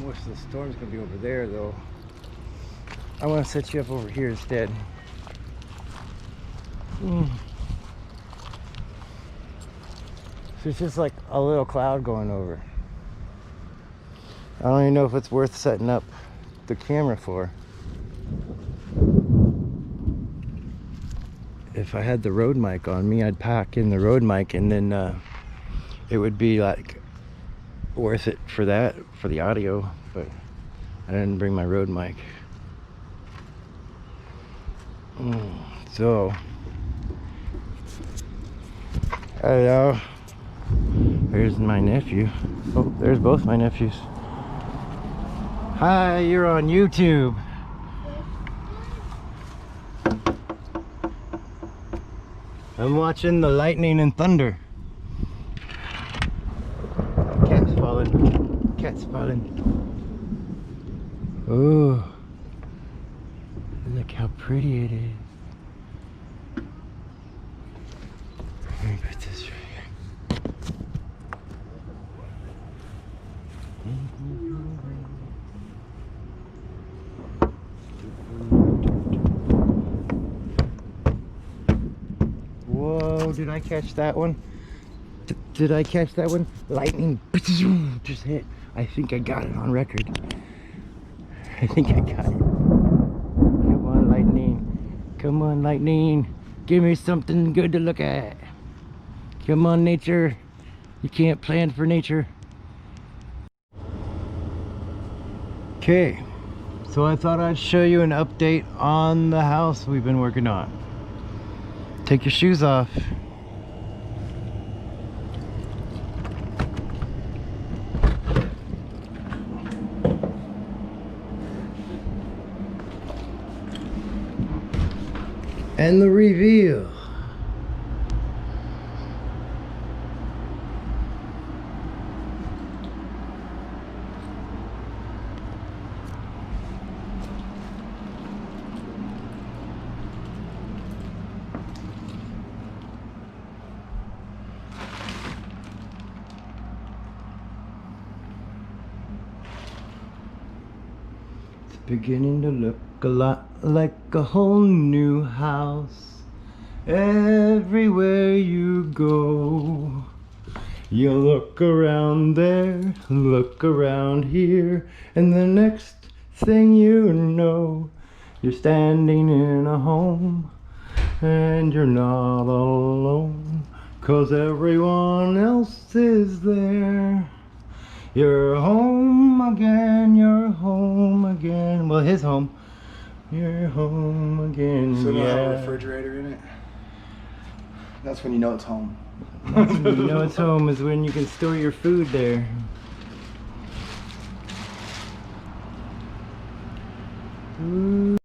Most of the storm's gonna be over there though. I want to set you up over here instead. So it's just like a little cloud going over. I don't even know if it's worth setting up the camera for. If I had the Rode mic on me, I'd pack in the Rode mic, and then it would be like worth it for that, for the audio, but I didn't bring my Rode mic. So hello, there's my nephew. Oh, there's both my nephews. Hi, you're on YouTube. I'm watching the lightning and thunder. Cat's falling. Cat's falling. Oh, look how pretty it is. Let me put this right here. Whoa, did I catch that one? Did I catch that one? Lightning just hit. I think I got it on record. I think I got it. Come on, lightning. Come on, lightning. Give me something good to look at. Come on, nature. You can't plan for nature. Okay, so I thought I'd show you an update on the house we've been working on. Take your shoes off. And the reveal. It's beginning to look a lot like a whole new house. Everywhere you go, you look around there, look around here, and the next thing you know, you're standing in a home, and you're not alone, 'cause everyone else is there. You're home again, you're home again. Well, his home. You're home again. So yeah. have a refrigerator in it. That's when you know it's home. That's when you know it's home, is when you can store your food there. Ooh.